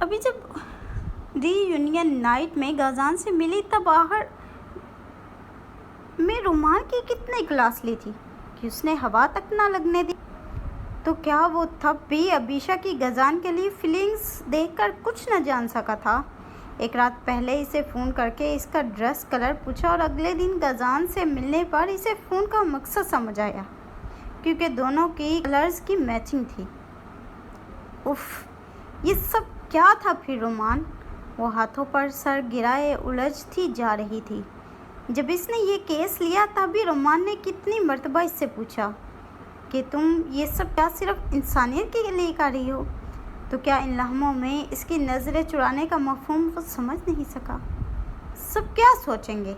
ابھی جب ری union night میں غازان سے ملی تب آخر میں رومان کی کتنے کلاس لی تھی کہ اس نے ہوا تک نہ لگنے دی؟ تو کیا وہ تب بھی ابیشا کی غازان کے لیے فیلنگز دیکھ کر کچھ نہ جان سکا تھا؟ ایک رات پہلے اسے فون کر کے اس کا ڈریس کلر پوچھا اور اگلے دن غازان سے ملنے پر اسے فون کا مقصد سمجھ آیا، کیونکہ دونوں کی کلرز کی میچنگ تھی۔ اف، یہ سب کیا تھا پھر رومان؟ وہ ہاتھوں پر سر گرائے الجھتی جا رہی تھی۔ جب اس نے یہ کیس لیا تب بھی رومان نے کتنی مرتبہ اس سے پوچھا کہ تم یہ سب کیا صرف انسانیت کے لیے کر رہی ہو؟ تو کیا ان لمحوں میں اس کی نظریں چرانے کا مفہوم وہ سمجھ نہیں سکا؟ سب کیا سوچیں گے؟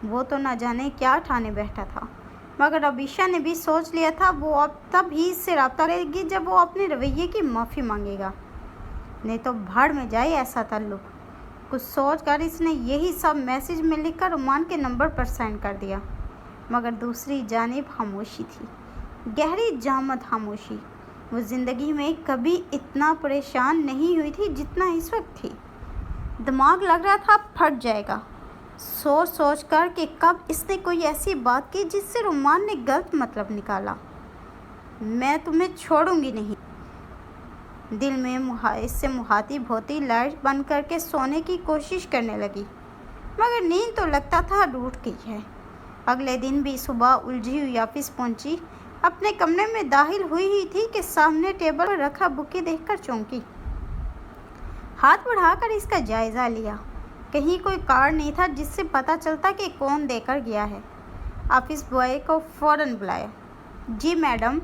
وہ تو نہ جانے کیا ٹھانے بیٹھا تھا، مگر ابیشا نے بھی سوچ لیا تھا وہ اب تب ہی اس سے رابطہ کرے گی جب وہ اپنے رویے کی معافی مانگے گا، نہیں تو بھاڑ میں جائے ایسا تعلق۔ کچھ سوچ کر اس نے یہی سب میسج میں لکھ کر رومان کے نمبر پر سینڈ کر دیا، مگر دوسری جانب خاموشی تھی، گہری جامد خاموشی۔ وہ زندگی میں کبھی اتنا پریشان نہیں ہوئی تھی جتنا اس وقت تھی۔ دماغ لگ رہا تھا پھٹ جائے گا، سوچ سوچ کر کہ کب اس نے کوئی ایسی بات کی جس سے رومان نے غلط مطلب نکالا۔ میں تمہیں چھوڑوں گی نہیں، دل میں اس سے مخاطب ہوتی لائٹ بند کر کے سونے کی کوشش کرنے لگی، مگر نیند تو لگتا تھا ٹوٹ گئی ہے۔ اگلے دن بھی صبح الجھی ہوئی آفس پہنچی، اپنے کمرے میں داخل ہوئی ہی تھی کہ سامنے ٹیبل پر رکھا بکے دیکھ کر چونکی۔ ہاتھ بڑھا کر اس کا جائزہ لیا، کہیں کوئی کارڈ نہیں تھا جس سے پتہ چلتا کہ کون دے کر گیا ہے۔ آفس بوائے کو فوراً بلایا۔ جی میڈم۔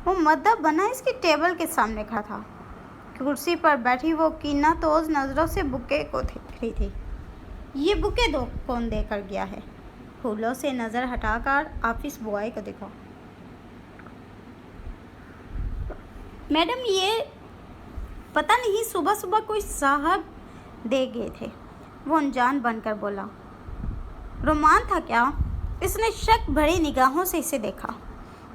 وہ مدب بنا اس کی ٹیبل کے سامنے کھڑا تھا، کرسی پر بیٹھی وہ کینہ توز نظروں سے بکے کو دیکھ رہی تھی۔ یہ بکے کون دے کر گیا ہے؟ پھولوں سے نظر ہٹا کر آفس بوائے کو دیکھا۔ میڈم یہ پتہ نہیں، صبح صبح کوئی صاحب دے گئے تھے، وہ انجان بن کر بولا۔ رومان تھا کیا؟ اس نے شک بھری نگاہوں سے اسے دیکھا،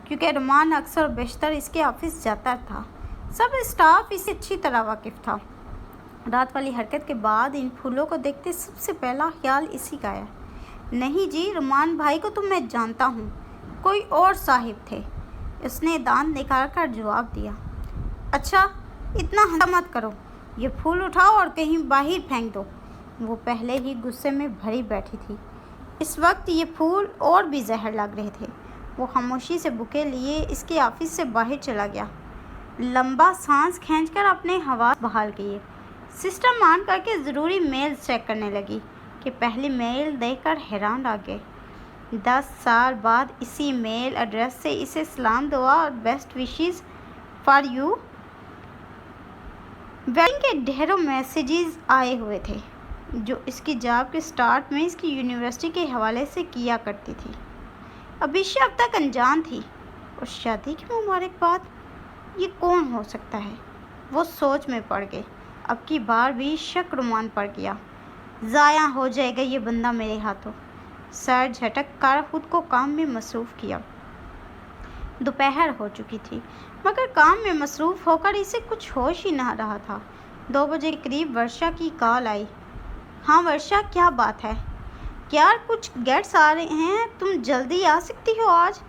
کیونکہ رومان اکثر و بیشتر اس کے آفس جاتا تھا، سب اسٹاف اسے اچھی طرح واقف تھا۔ رات والی حرکت کے بعد ان پھولوں کو دیکھتے سب سے پہلا خیال اسی کا آیا۔ نہیں جی، رومان بھائی کو تو میں جانتا ہوں، کوئی اور صاحب تھے، اس نے دانت نکال کر جواب دیا۔ اچھا، اتنا ہنگامہ مت کرو، یہ پھول اٹھاؤ اور کہیں باہر پھینک دو۔ وہ پہلے ہی غصے میں بھری بیٹھی تھی، اس وقت یہ پھول اور بھی زہر لگ رہے تھے۔ وہ خاموشی سے بکے لیے اس کے آفس سے باہر چلا گیا، لمبا سانس کھینچ کر اپنے حواس بحال کیے، سسٹم آن کر کے ضروری میل چیک کرنے لگی کہ پہلی میل دیکھ کر حیران رہ گئے۔ 10 سال بعد اسی میل ایڈریس سے اسے سلام دعا اور best wishes for you wedding کے ڈھیروں میسیجز آئے ہوئے تھے، جو اس کی جاب کے سٹارٹ میں اس کی یونیورسٹی کے حوالے سے کیا کرتی تھی۔ ابیشا اب تک انجان تھی، اور شادی کی مبارکباد، یہ کون ہو سکتا ہے؟ وہ سوچ میں پڑ گئے۔ اب کی بار بھی شک رومان پڑ گیا، ضائع ہو جائے گا یہ بندہ میرے ہاتھوں۔ سر جھٹک کر خود کو کام میں مصروف کیا۔ دوپہر ہو چکی تھی، مگر کام میں مصروف ہو کر اسے کچھ ہوش ہی نہ رہا تھا۔ 2 بجے کے قریب ورشا کی کال آئی۔ ہاں ورشا، کیا بات ہے؟ یار کچھ گیسٹس آ رہے ہیں، تم جلدی آ سکتی ہو آج؟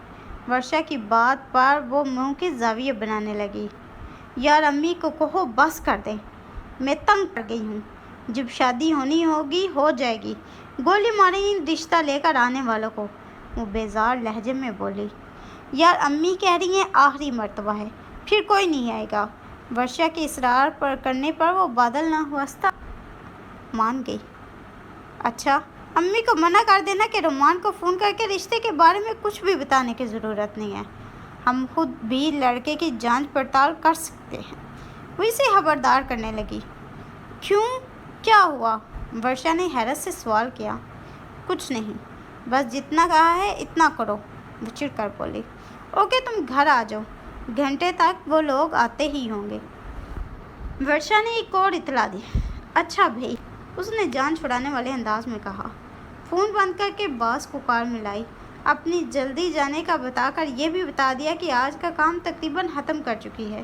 ورشا کی بات پر وہ منہ کے زاویے بنانے لگی۔ یار امی کو کہو بس کر دیں، میں تنگ کر گئی ہوں، جب شادی ہونی ہوگی ہو جائے گی، گولی ماریں ان رشتہ لے کر آنے والوں کو۔ وہ بیزار لہجے میں بولی۔ یار امی کہہ رہی ہیں آخری مرتبہ ہے، پھر کوئی نہیں آئے گا۔ ورشا کے اصرار کرنے پر وہ بادل نہ ہوستا مان گئی۔ اچھا، امی کو منع کر دینا کہ رومان کو فون کر کے رشتے کے بارے میں کچھ بھی بتانے کی ضرورت نہیں ہے، ہم خود بھی لڑکے کی جانچ پڑتال کر سکتے ہیں۔ وہ اسے خبردار کرنے لگی۔ کیوں، کیا ہوا؟ ورشا نے حیرت سے سوال کیا۔ کچھ نہیں، بس جتنا کہا ہے اتنا کرو، وہ چڑ کر بولی۔ اوکے، تم گھر آ جاؤ، گھنٹے تک وہ لوگ آتے ہی ہوں گے۔ ورشا نے ایک اور اطلاع دی۔ اچھا بھائی، اس نے جان چھڑانے والے انداز میں کہا۔ فون بند کر کے باس کو کار ملائی، اپنی جلدی جانے کا بتا کر یہ بھی بتا دیا کہ آج کا کام تقریباً ختم کر چکی ہے،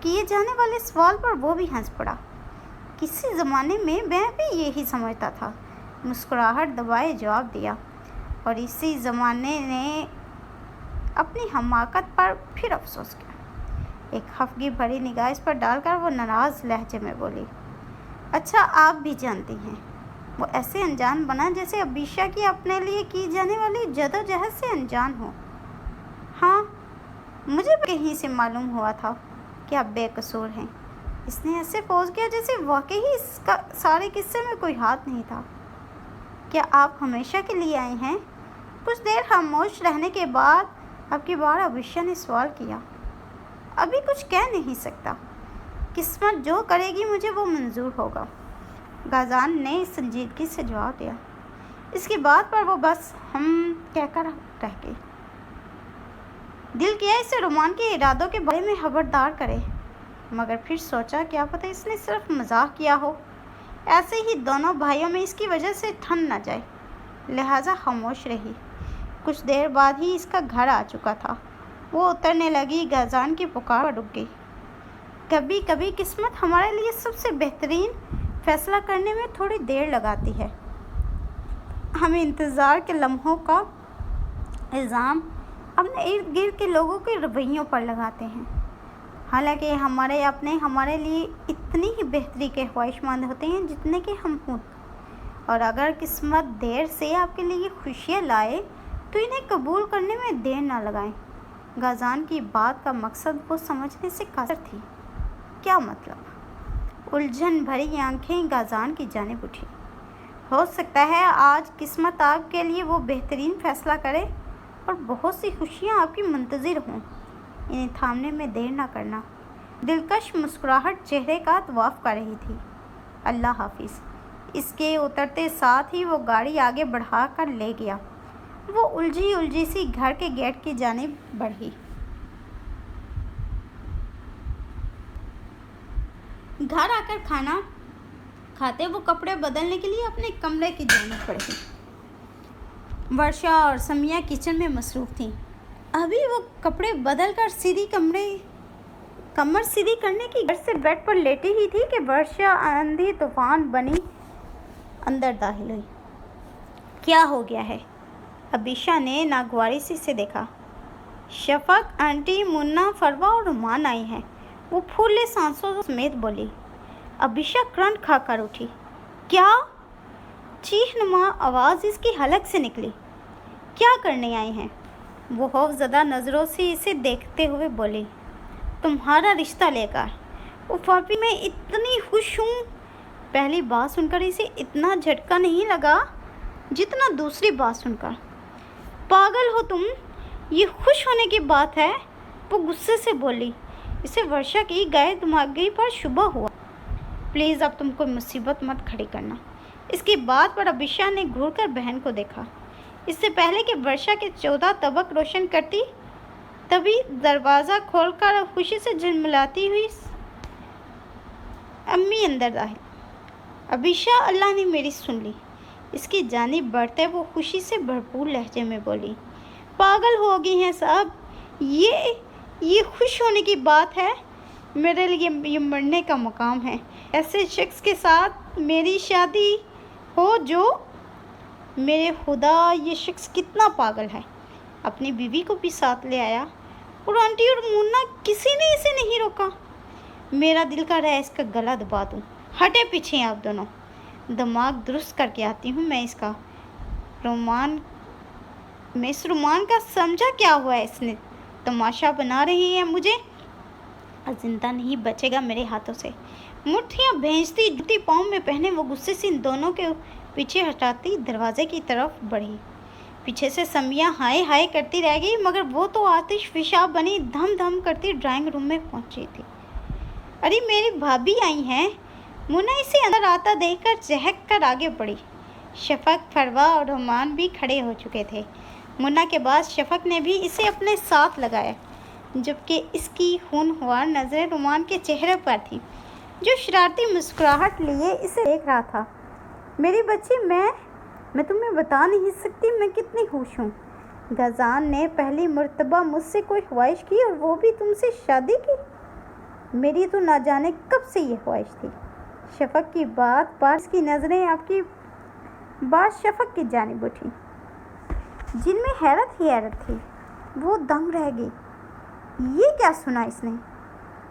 کیے جانے والے سوال پر وہ بھی ہنس پڑا۔ کسی زمانے میں میں بھی یہی سمجھتا تھا، مسکراہٹ دبائے جواب دیا، اور اسی زمانے نے اپنی حماقت پر پھر افسوس کیا۔ ایک خفگی بھری نگاہ اس پر ڈال کر وہ ناراض لہجے میں بولی، اچھا آپ بھی جانتی ہیں، وہ ایسے انجان بنا جیسے عبیشہ کی اپنے لیے کی جانے والی جدوجہد سے انجان ہو۔ ہاں، مجھے کہیں سے معلوم ہوا تھا کہ آپ بے قصور ہیں۔ اس نے ایسے پوز کیا جیسے واقعی اس کا سارے قصے میں کوئی ہاتھ نہیں تھا۔ کیا آپ ہمیشہ کے لیے آئے ہیں؟ کچھ دیر خاموش رہنے کے بعد اب کی بار عبیشہ نے سوال کیا۔ ابھی کچھ کہہ نہیں سکتا، قسمت جو کرے گی مجھے وہ منظور ہوگا، غازان نے سنجیدگی سے جواب دیا۔ اس کی بات پر وہ بس کہہ کر رہ گئی۔ دل کیا اسے رومان کے ارادوں کے بارے میں خبردار کرے، مگر پھر سوچا کیا پتہ اس نے صرف مزاح کیا ہو، ایسے ہی دونوں بھائیوں میں اس کی وجہ سے ٹھن نہ جائے، لہٰذا خاموش رہی۔ کچھ دیر بعد ہی اس کا گھر آ چکا تھا۔ وہ اترنے لگی، غازان کی پکار پر رک گئی۔ کبھی کبھی قسمت ہمارے لیے سب سے بہترین فیصلہ کرنے میں تھوڑی دیر لگاتی ہے۔ ہم انتظار کے لمحوں کا الزام اپنے ارد گرد کے لوگوں کے رویوں پر لگاتے ہیں، حالانکہ ہمارے اپنے ہمارے لیے اتنی ہی بہتری کے خواہش مند ہوتے ہیں جتنے کہ ہم خود۔ اور اگر قسمت دیر سے آپ کے لیے خوشیاں لائے تو انہیں قبول کرنے میں دیر نہ لگائیں۔ غازان کی بات کا مقصد وہ سمجھنے سے قاصر تھی۔ کیا مطلب؟ الجھن بھری آنکھیں غازان کی جانب اٹھی۔ ہو سکتا ہے آج قسمت آپ کے لیے وہ بہترین فیصلہ کرے اور بہت سی خوشیاں آپ کی منتظر ہوں، انہیں تھامنے میں دیر نہ کرنا۔ دلکش مسکراہٹ چہرے کا طواف کر رہی تھی۔ اللہ حافظ۔ اس کے اترتے ساتھ ہی وہ گاڑی آگے بڑھا کر لے گیا۔ وہ الجھی سی گھر کے گیٹ کی جانب بڑھی۔ گھر آ کر کھانا کھاتے وہ کپڑے بدلنے کے لیے اپنے کمرے کی جانب بڑھی۔ ورشا اور سمیہ کچن میں مصروف تھیں۔ ابھی وہ کپڑے بدل کر کمر سیدھی کرنے کی غرض سے بیڈ پر لیٹی ہی تھی کہ ورشا آندھی طوفان بنی اندر داخل ہوئی۔ کیا ہو گیا ہے؟ عبیشہ نے ناگواری سے اسے دیکھا۔ شفق، آنٹی، منا، فروا اور رومان آئی ہیں، وہ پھولے سانسوں سمیت بولی۔ عبیشہ کرنٹ کھا کر اٹھی۔ کیا؟ چیخ نما آواز اس کی حلق سے نکلی۔ کیا کرنے آئی ہیں؟ وہ خوف زدہ نظروں سے اسے دیکھتے ہوئے بولی۔ تمہارا رشتہ لے کر۔ پاپی میں اتنی خوش ہوں۔ پہلی بات سن کر اسے اتنا جھٹکا نہیں لگا جتنا دوسری بات سن کر۔ پاگل ہو تم، یہ خوش ہونے کی بات ہے، وہ غصے سے بولی۔ اسے ورشا کی غیر دماغی پر شبہ ہوا۔ پلیز اب تم کوئی مصیبت مت کھڑی کرنا۔ اس کی بات پر عبیشہ نے گھور کر بہن کو دیکھا۔ اس سے پہلے کہ ورشا کے 14 طبق روشن کرتی، تبھی دروازہ کھول کر خوشی سے جھلملاتی ہوئی امی اندر داخل۔ عبیشہ، اللہ نے میری سن لی۔ اس کی جانب بڑھتے وہ خوشی سے بھرپور لہجے میں بولی۔ پاگل ہو گئی ہیں صاحب، یہ خوش ہونے کی بات ہے؟ میرے لیے یہ مرنے کا مقام ہے، ایسے شخص کے ساتھ میری شادی ہو جو… میرے خدا، یہ شخص کتنا پاگل ہے، اپنی بیوی کو بھی ساتھ لے آیا، اور آنٹی اور مونا کسی نے اسے نہیں روکا۔ میرا دل کر رہا ہے اس کا گلا دبا دوں۔ ہٹے پیچھے آپ دونوں، دماغ درست کر کے آتی ہوں میں اس کا۔ اس رومان کا سمجھا کیا ہوا ہے؟ اس نے تماشا بنا رہی ہے مجھے، زندہ نہیں بچے گا میرے ہاتھوں سے۔ مٹھیاں بھینجتی جوتی پاؤں میں پہنے وہ غصے سے ان دونوں کے پیچھے ہٹاتی دروازے کی طرف بڑھی۔ پیچھے سے سمیہ ہائے ہائے کرتی رہ گئی، مگر وہ تو آتش فشاں بنی دھم دھم کرتی ڈرائنگ روم میں پہنچی تھی۔ ارے میری بھابھی آئی ہیں! مونا اسے اندر آتا دیکھ کر چہک کر آگے بڑھی۔ شفق، فروا اور رومان بھی کھڑے ہو چکے تھے۔ مونا کے بعد شفق نے بھی اسے اپنے ساتھ لگایا، جبکہ اس کی ہونہار نظریں رومان کے چہرے پر تھیں، جو شرارتی مسکراہٹ لیے اسے دیکھ رہا تھا۔ میری بچی، میں تمہیں بتا نہیں سکتی میں کتنی خوش ہوں۔ غازان نے پہلی مرتبہ مجھ سے کوئی خواہش کی اور وہ بھی تم سے شادی کی۔ میری تو نہ جانے کب سے یہ خواہش تھی۔ شفق کی بات پر اس کی نظریں آپ کی بات شفق کی جانب اٹھی، جن میں حیرت ہی حیرت تھی۔ وہ دنگ رہ گئی۔ یہ کیا سنا اس نے؟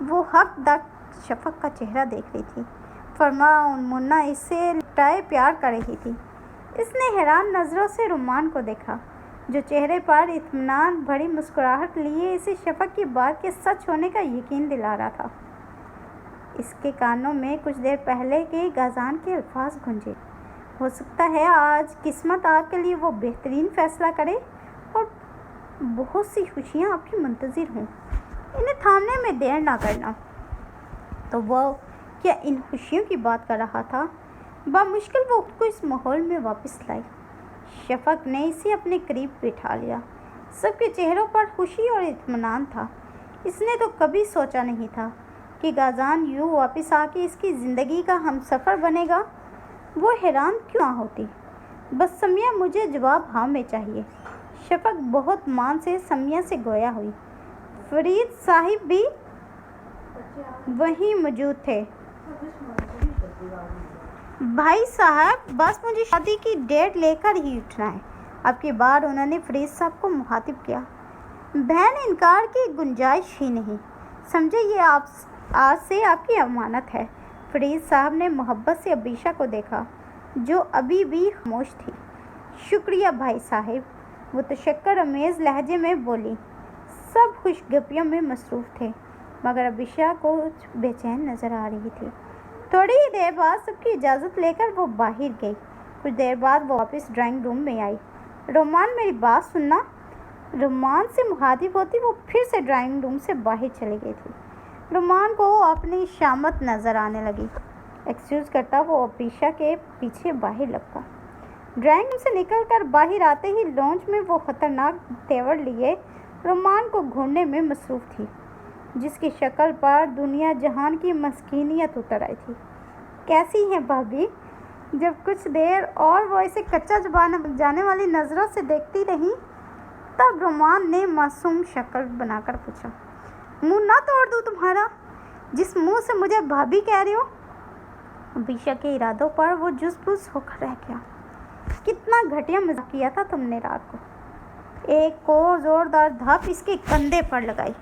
وہ حق دق شفق کا چہرہ دیکھ رہی تھی۔ فرماً منا اس سے لپٹائے پیار کر رہی تھی۔ اس نے حیران نظروں سے رمان کو دیکھا، جو چہرے پر اطمینان بھری مسکراہٹ لیے اسے شفق کی بات کے سچ ہونے کا یقین دلا رہا تھا۔ اس کے کانوں میں کچھ دیر پہلے کے غازان کے الفاظ گونجے۔ ہو سکتا ہے آج قسمت آپ کے لیے وہ بہترین فیصلہ کرے اور بہت سی خوشیاں آپ کی منتظر ہوں۔ انہیں تھامنے میں دیر نہ کرنا۔ تو وہ کیا ان خوشیوں کی بات کر رہا تھا؟ بامشکل وہ خود کو اس ماحول میں واپس لائی۔ شفق نے اسے اپنے قریب بٹھا لیا۔ سب کے چہروں پر خوشی اور اطمینان تھا۔ اس نے تو کبھی سوچا نہیں تھا کہ غازان یوں واپس آ کے اس کی زندگی کا ہمسفر بنے گا۔ وہ حیران کیوں نہ ہوتی؟ بس سمیہ مجھے جواب ہاں میں چاہیے۔ شفق بہت مان سے سمیہ سے گویا ہوئی۔ فرید صاحب بھی وہیں موجود تھے۔ بھائی صاحب بس مجھے شادی کی ڈیٹ لے کر ہی اٹھنا ہے۔ اب کی بار انہوں نے فرید صاحب کو مخاطب کیا۔ بہن انکار کی گنجائش ہی نہیں، سمجھے یہ آج سے آپ کی امانت ہے۔ فرید صاحب نے محبت سے عبیشہ کو دیکھا، جو ابھی بھی خاموش تھی۔ شکریہ بھائی صاحب، وہ تشکر امیز لہجے میں بولی۔ سب خوش گپیوں میں مصروف تھے، مگر عبیشہ کچھ بے چین نظر آ رہی تھی۔ تھوڑی ہی دیر بعد سب کی اجازت لے کر وہ باہر گئی۔ کچھ دیر بعد وہ واپس ڈرائنگ روم میں آئی۔ رومان میری بات سننا۔ رومان سے مخاطب ہوتی وہ پھر سے ڈرائنگ روم سے باہر چلی گئی تھی۔ رومان کو اپنی شامت نظر آنے لگی۔ ایکسکیوز کرتا وہ عبیشہ کے پیچھے باہر لپکا۔ ڈرائنگ روم سے نکل کر باہر آتے ہی لانچ میں وہ خطرناک تیور لیے رومان کو گھورنے میں مصروف تھی، جس کی شکل پر دنیا جہان کی مسکینیت اتر آئی تھی۔ کیسی ہیں بھابھی؟ جب کچھ دیر اور وہ اسے کچا جانے والی نظروں سے دیکھتی رہی، تب رومان نے معصوم شکل بنا کر پوچھا، منہ نہ توڑ دوں تمہارا، جس منہ سے مجھے بھابھی کہہ رہے ہو؟ عبیشہ کے ارادوں پر وہ جز بز ہو کر رہ گیا۔ کتنا گھٹیا مذاق کیا تھا تم نے رات کو۔ ایک کو زوردار دھپ اس کے کندھے پر لگائی،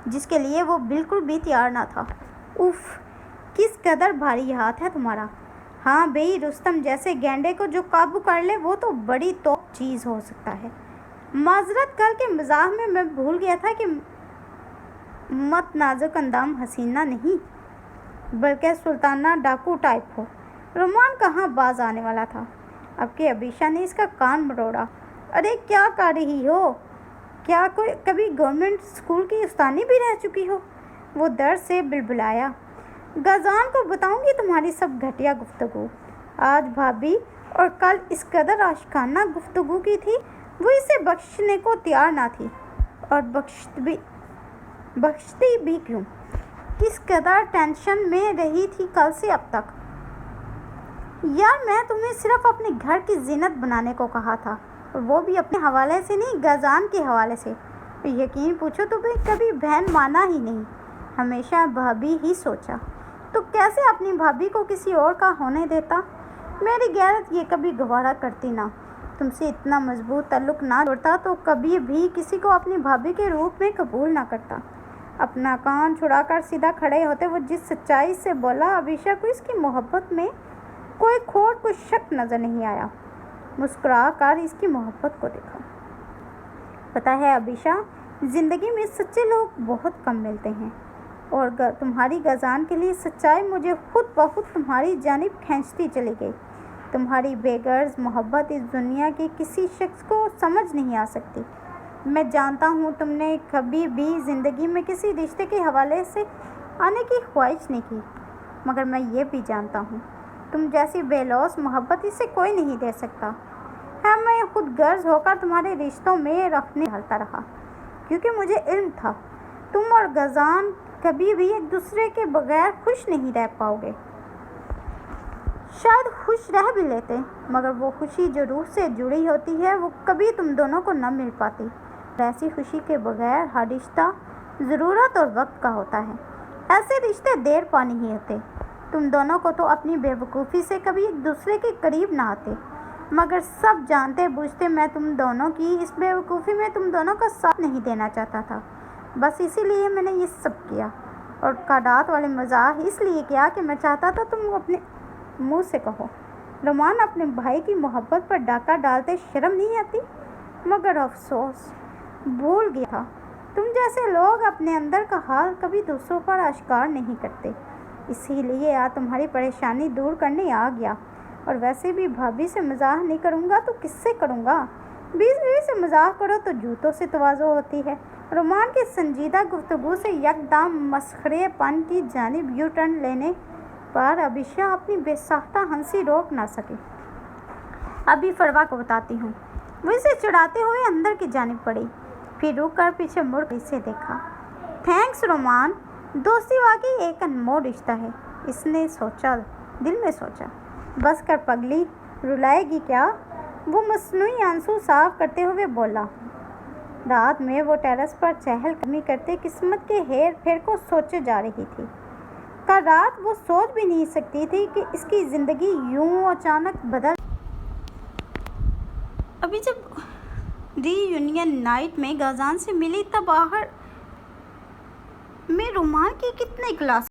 جس کے لیے وہ بالکل بھی تیار نہ تھا۔ اف، کس قدر بھاری ہاتھ ہے تمہارا۔ ہاں بھئی، رستم جیسے گینڈے کو جو قابو کر لے وہ تو بڑی توپ چیز ہو سکتا ہے۔ معذرت، کل کے مزاح میں بھول گیا تھا کہ مت نازک اندام حسینہ نہیں، بلکہ سلطانہ ڈاکو ٹائپ ہو۔ رومان کہاں باز آنے والا تھا۔ اب کہ عبیشہ نے اس کا کان مروڑا۔ ارے کیا کر رہی ہو؟ کیا کبھی گورنمنٹ اسکول کی استانی بھی رہ چکی ہو؟ وہ درد سے بلبلایا۔ غازان کو بتاؤں گی تمہاری سب گھٹیا گفتگو۔ آج بھابھی اور کل اس قدر عاشقانہ گفتگو کی تھی، وہ اسے بخشنے کو تیار نہ تھی، اور بخشتی بھی کیوں؟ کس قدر ٹینشن میں رہی تھی کل سے اب تک۔ یار میں تمہیں صرف اپنے گھر کی زینت بنانے کو کہا تھا، اور وہ بھی اپنے حوالے سے نہیں، غازان کے حوالے سے۔ یقین پوچھو تو کبھی بہن مانا ہی نہیں، ہمیشہ بھابھی ہی سوچا۔ تو کیسے اپنی بھابھی کو کسی اور کا ہونے دیتا؟ میری غیرت یہ کبھی گوارا کرتی نہ۔ تم سے اتنا مضبوط تعلق نہ جوڑتا تو کبھی بھی کسی کو اپنی بھابھی کے روپ میں قبول نہ کرتا۔ اپنا کان چھڑا کر سیدھا کھڑے ہوتے وہ جس سچائی سے بولا، عبیشہ کو اس کی محبت میں کوئی کھوٹ، کوئی شک نظر نہیں آیا۔ مسکرا کر اس کی محبت کو دیکھا۔ پتہ ہے عبیشہ، زندگی میں سچے لوگ بہت کم ملتے ہیں، اور تمہاری غازان کے لیے سچائی مجھے خود بخود تمہاری جانب کھینچتی چلی گئی۔ تمہاری بے غرض محبت اس دنیا کے کسی شخص کو سمجھ نہیں آ سکتی۔ میں جانتا ہوں تم نے کبھی بھی زندگی میں کسی رشتے کے حوالے سے آنے کی خواہش نہیں کی، مگر میں یہ بھی جانتا ہوں تم جیسی بے لوث محبت اسے کوئی نہیں دے سکتا۔ ہے میں خود غرض ہو کر تمہارے رشتوں میں رکھنے ڈالتا رہا، کیونکہ مجھے علم تھا تم اور غازان کبھی بھی ایک دوسرے کے بغیر خوش نہیں رہ پاؤ گے۔ شاید خوش رہ بھی لیتے، مگر وہ خوشی جو روح سے جڑی ہوتی ہے وہ کبھی تم دونوں کو نہ مل پاتی۔ ایسی خوشی کے بغیر ہر رشتہ ضرورت اور وقت کا ہوتا ہے۔ ایسے رشتے دیر پا نہیں ہوتے۔ تم دونوں کو تو اپنی بیوقوفی سے کبھی ایک دوسرے کے قریب نہ آتے، مگر سب جانتے بوجھتے میں تم دونوں کی اس بیوقوفی میں تم دونوں کا ساتھ نہیں دینا چاہتا تھا۔ بس اسی لیے میں نے یہ سب کیا، اور کائنات والے مزاح اس لیے کیا کہ میں چاہتا تھا تم اپنے منہ سے کہو۔ رومان اپنے بھائی کی محبت پر ڈاکہ ڈالتے شرم نہیں آتی؟ مگر افسوس، بھول گیا تھا، تم جیسے لوگ اپنے اندر کا حال کبھی دوسروں پر اشکار نہیں کرتے۔ اسی لیے آج تمہاری پریشانی دور کرنے آ گیا، اور ویسے بھی بھابھی سے مزاح نہیں کروں گا تو کس سے کروں گا؟ بیوی سے مزاح کرو تو جوتوں سے تواضع ہوتی ہے۔ رومان کی سنجیدہ گفتگو سے یکدم مسخرے پن کی جانب یو ٹرن لینے پر ابیشا اپنی بے ساختہ ہنسی روک نہ سکے۔ ابھی فروا کو بتاتی ہوں۔ وہ اسے چڑھاتے ہوئے اندر کی جانب پڑی، پھر رک کر پیچھے مڑ کر اسے دیکھا۔ تھینکس رومان، دوستی واقعی ایک انمول رشتہ ہے، اس نے سوچا، دل میں سوچا۔ بس کر پگلی، رلائے گی کیا؟ وہ مصنوعی آنسو صاف کرتے ہوئے بولا۔ رات میں وہ ٹیرس پر چہل قدمی کرتے قسمت کے ہیر پھیر کو سوچے جا رہی تھی۔ کل رات وہ سوچ بھی نہیں سکتی تھی کہ اس کی زندگی یوں اچانک بدل۔ ابھی جب ری یونین نائٹ میں غازان سے ملی تب آخر میں رومان کی کتنے کلاس